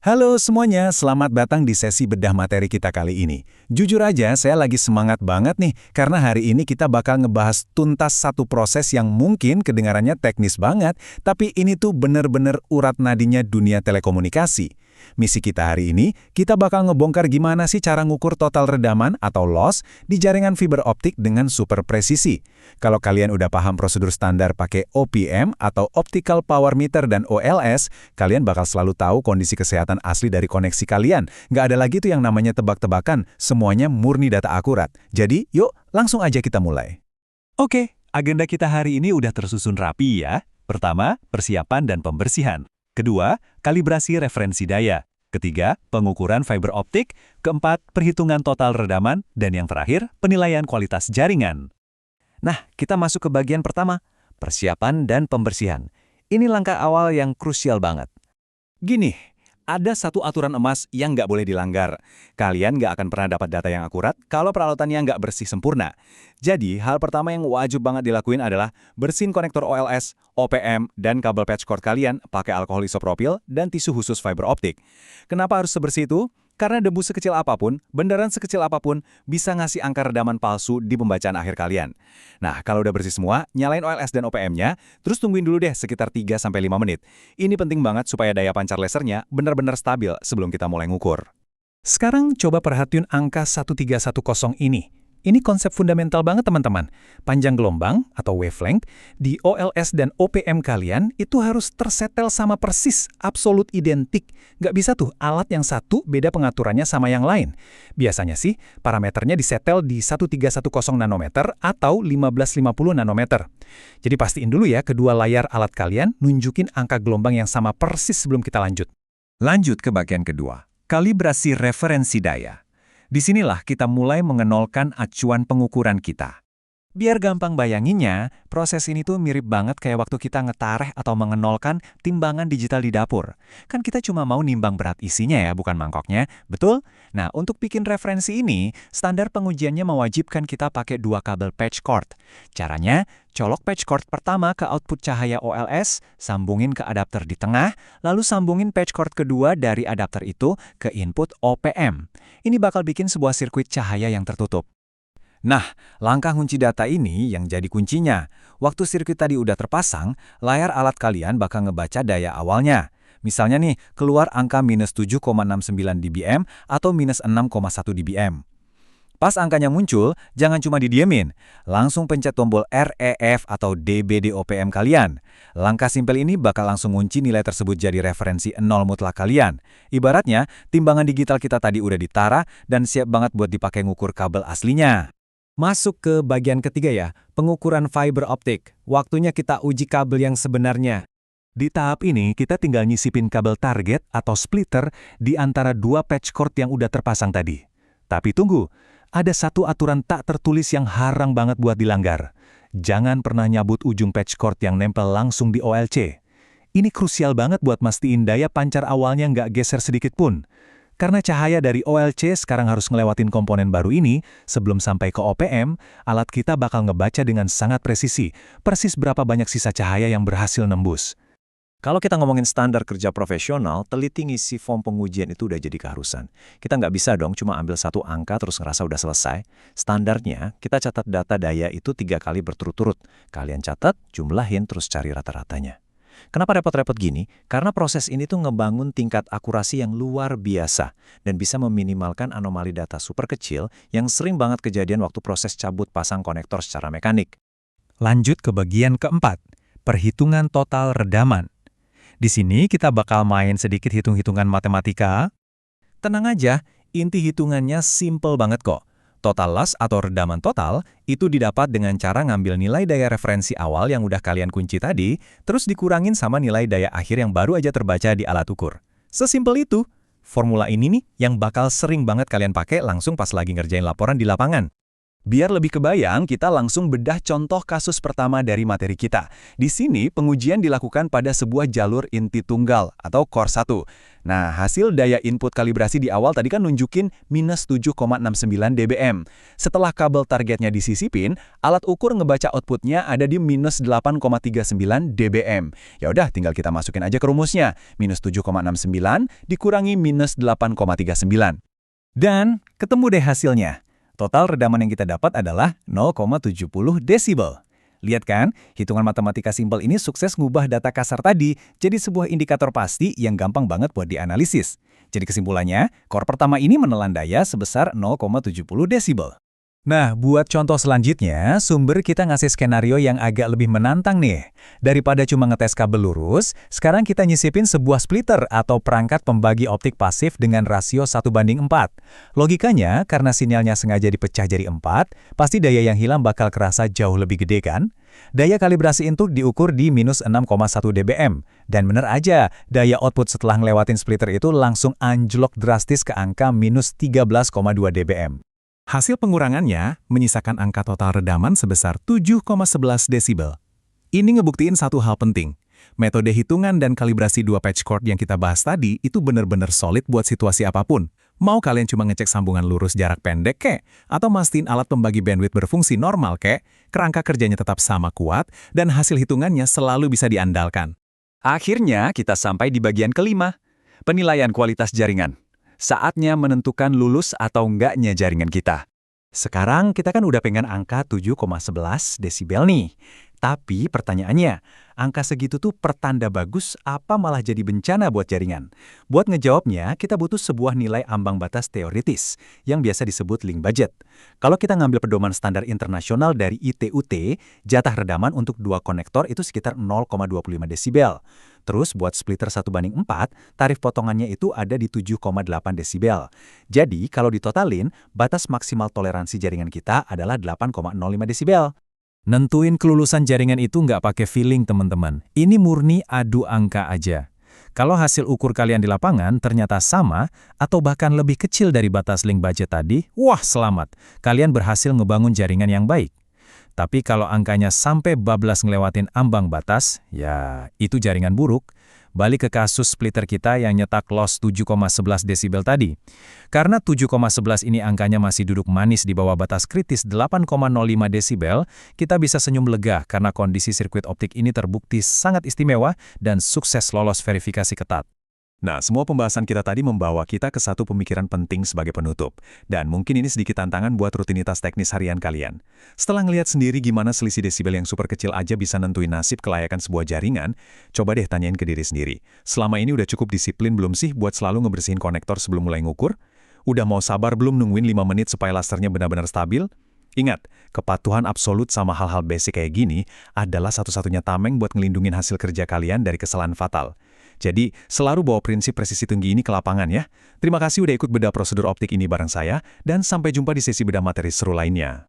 Halo semuanya, selamat datang di sesi bedah materi kita kali ini. Jujur aja, saya lagi semangat banget nih, karena hari ini kita bakal ngebahas tuntas satu proses yang mungkin kedengarannya teknis banget, tapi ini tuh bener-bener urat nadinya dunia telekomunikasi. Misi kita hari ini, kita bakal ngebongkar gimana sih cara ngukur total redaman atau loss di jaringan fiber optik dengan super presisi. Kalau kalian udah paham prosedur standar pakai OPM atau Optical Power Meter dan OLS, kalian bakal selalu tahu kondisi kesehatan asli dari koneksi kalian. Nggak ada lagi tuh yang namanya tebak-tebakan, semuanya murni data akurat. Jadi, yuk langsung aja kita mulai. Oke, agenda kita hari ini udah tersusun rapi ya. Pertama, persiapan dan pembersihan. Kedua, kalibrasi referensi daya. Ketiga, pengukuran fiber optik. Keempat, perhitungan total redaman. Dan yang terakhir, penilaian kualitas jaringan. Nah, kita masuk ke bagian pertama, persiapan dan pembersihan. Ini langkah awal yang krusial banget. Gini, ada satu aturan emas yang nggak boleh dilanggar. Kalian nggak akan pernah dapat data yang akurat kalau peralatannya nggak bersih sempurna. Jadi, hal pertama yang wajib banget dilakuin adalah bersihin konektor OLS, OPM, dan kabel patch cord kalian pakai alkohol isopropil dan tisu khusus fiber optik. Kenapa harus sebersih itu? Karena debu sekecil apapun, benderan sekecil apapun, bisa ngasih angka redaman palsu di pembacaan akhir kalian. Nah, kalau udah bersih semua, nyalain OLS dan OPM-nya, terus tungguin dulu deh sekitar 3-5 menit. Ini penting banget supaya daya pancar lasernya benar-benar stabil sebelum kita mulai ngukur. Sekarang coba perhatiin angka 1310 ini. Ini konsep fundamental banget teman-teman. Panjang gelombang atau wavelength di OLS dan OPM kalian itu harus tersetel sama persis, absolut identik. Nggak bisa tuh alat yang satu beda pengaturannya sama yang lain. Biasanya sih parameternya disetel di 1310 nanometer atau 1550 nanometer. Jadi pastiin dulu ya kedua layar alat kalian nunjukin angka gelombang yang sama persis sebelum kita lanjut. Lanjut ke bagian kedua, kalibrasi referensi daya. Disinilah kita mulai mengenolkan acuan pengukuran kita. Biar gampang bayanginnya, proses ini tuh mirip banget kayak waktu kita ngetareh atau mengenolkan timbangan digital di dapur. Kan kita cuma mau nimbang berat isinya ya, bukan mangkoknya, betul? Nah, untuk bikin referensi ini, standar pengujiannya mewajibkan kita pakai 2 kabel patch cord. Caranya, colok patch cord pertama ke output cahaya OLS, sambungin ke adapter di tengah, lalu sambungin patch cord kedua dari adapter itu ke input OPM. Ini bakal bikin sebuah sirkuit cahaya yang tertutup. Nah, langkah kunci data ini yang jadi kuncinya. Waktu sirkuit tadi udah terpasang, layar alat kalian bakal ngebaca daya awalnya. Misalnya nih, keluar angka minus 7,69 dBm atau minus 6,1 dBm. Pas angkanya muncul, jangan cuma didiemin. Langsung pencet tombol REF atau DB di OPM kalian. Langkah simpel ini bakal langsung ngunci nilai tersebut jadi referensi 0 mutlak kalian. Ibaratnya, timbangan digital kita tadi udah ditara dan siap banget buat dipakai ngukur kabel aslinya. Masuk ke bagian ketiga ya, pengukuran fiber optik. Waktunya kita uji kabel yang sebenarnya. Di tahap ini, kita tinggal nyisipin kabel target atau splitter di antara 2 patch cord yang udah terpasang tadi. Tapi tunggu, ada satu aturan tak tertulis yang harang banget buat dilanggar. Jangan pernah nyabut ujung patch cord yang nempel langsung di OLC. Ini krusial banget buat mastiin daya pancar awalnya nggak geser sedikit pun. Karena cahaya dari OLC sekarang harus ngelewatin komponen baru ini, sebelum sampai ke OPM, alat kita bakal ngebaca dengan sangat presisi, persis berapa banyak sisa cahaya yang berhasil nembus. Kalau kita ngomongin standar kerja profesional, teliti ngisi form pengujian itu udah jadi keharusan. Kita nggak bisa dong cuma ambil satu angka terus ngerasa udah selesai. Standarnya, kita catat data daya itu 3 kali berturut-turut. Kalian catat, jumlahin, terus cari rata-ratanya. Kenapa repot-repot gini? Karena proses ini tuh ngebangun tingkat akurasi yang luar biasa dan bisa meminimalkan anomali data super kecil yang sering banget kejadian waktu proses cabut pasang konektor secara mekanik. Lanjut ke bagian keempat, perhitungan total redaman. Di sini kita bakal main sedikit hitung-hitungan matematika. Tenang aja, inti hitungannya simple banget kok. Total loss atau redaman total itu didapat dengan cara ngambil nilai daya referensi awal yang udah kalian kunci tadi, terus dikurangin sama nilai daya akhir yang baru aja terbaca di alat ukur. Sesimpel itu. Formula ini nih yang bakal sering banget kalian pakai langsung pas lagi ngerjain laporan di lapangan. Biar lebih kebayang, kita langsung bedah contoh kasus pertama dari materi kita. Di sini, pengujian dilakukan pada sebuah jalur inti tunggal atau core 1. Nah, hasil daya input kalibrasi di awal tadi kan nunjukin minus 7,69 dBm. Setelah kabel targetnya disisipin, alat ukur ngebaca outputnya ada di minus 8,39 dBm. Ya udah, tinggal kita masukin aja ke rumusnya. Minus 7,69 dikurangi minus 8,39. Dan ketemu deh hasilnya. Total redaman yang kita dapat adalah 0,70 desibel. Lihat kan, hitungan matematika simpel ini sukses ngubah data kasar tadi jadi sebuah indikator pasti yang gampang banget buat dianalisis. Jadi kesimpulannya, core pertama ini menelan daya sebesar 0,70 desibel. Nah, buat contoh selanjutnya, sumber kita ngasih skenario yang agak lebih menantang nih. Daripada cuma ngetes kabel lurus, sekarang kita nyisipin sebuah splitter atau perangkat pembagi optik pasif dengan rasio 1:4. Logikanya, karena sinyalnya sengaja dipecah jadi 4, pasti daya yang hilang bakal kerasa jauh lebih gede kan? Daya kalibrasi input diukur di minus 6,1 dBm. Dan bener aja, daya output setelah ngelewatin splitter itu langsung anjlok drastis ke angka minus 13,2 dBm. Hasil pengurangannya menyisakan angka total redaman sebesar 7,11 desibel. Ini ngebuktiin satu hal penting. Metode hitungan dan kalibrasi dua patch cord yang kita bahas tadi itu bener-bener solid buat situasi apapun. Mau kalian cuma ngecek sambungan lurus jarak pendek kek, atau mastiin alat pembagi bandwidth berfungsi normal kek, kerangka kerjanya tetap sama kuat, dan hasil hitungannya selalu bisa diandalkan. Akhirnya kita sampai di bagian kelima, penilaian kualitas jaringan. Saatnya menentukan lulus atau enggaknya jaringan kita. Sekarang kita kan udah pengen angka 7,11 desibel nih. Tapi pertanyaannya, angka segitu tuh pertanda bagus apa malah jadi bencana buat jaringan? Buat ngejawabnya, kita butuh sebuah nilai ambang batas teoritis yang biasa disebut link budget. Kalau kita ngambil pedoman standar internasional dari ITUT, jatah redaman untuk dua konektor itu sekitar 0,25 desibel. Terus buat splitter 1:4, tarif potongannya itu ada di 7,8 desibel. Jadi kalau ditotalin, batas maksimal toleransi jaringan kita adalah 8,05 desibel. Nentuin kelulusan jaringan itu nggak pakai feeling, teman-teman. Ini murni adu angka aja. Kalau hasil ukur kalian di lapangan ternyata sama atau bahkan lebih kecil dari batas link budget tadi, wah selamat, kalian berhasil ngebangun jaringan yang baik. Tapi kalau angkanya sampai bablas ngelewatin ambang batas, ya itu jaringan buruk. Balik ke kasus splitter kita yang nyetak loss 7,11 desibel tadi. Karena 7,11 ini angkanya masih duduk manis di bawah batas kritis 8,05 desibel, kita bisa senyum lega karena kondisi sirkuit optik ini terbukti sangat istimewa dan sukses lolos verifikasi ketat. Nah, semua pembahasan kita tadi membawa kita ke satu pemikiran penting sebagai penutup. Dan mungkin ini sedikit tantangan buat rutinitas teknis harian kalian. Setelah ngelihat sendiri gimana selisih desibel yang super kecil aja bisa nentuin nasib kelayakan sebuah jaringan, coba deh tanyain ke diri sendiri. Selama ini udah cukup disiplin belum sih buat selalu ngebersihin konektor sebelum mulai ngukur? Udah mau sabar belum nungguin 5 menit supaya lasernya benar-benar stabil? Ingat, kepatuhan absolut sama hal-hal basic kayak gini adalah satu-satunya tameng buat ngelindungin hasil kerja kalian dari kesalahan fatal. Jadi, selalu bawa prinsip presisi tinggi ini ke lapangan ya. Terima kasih udah ikut bedah prosedur optik ini bareng saya, dan sampai jumpa di sesi bedah materi seru lainnya.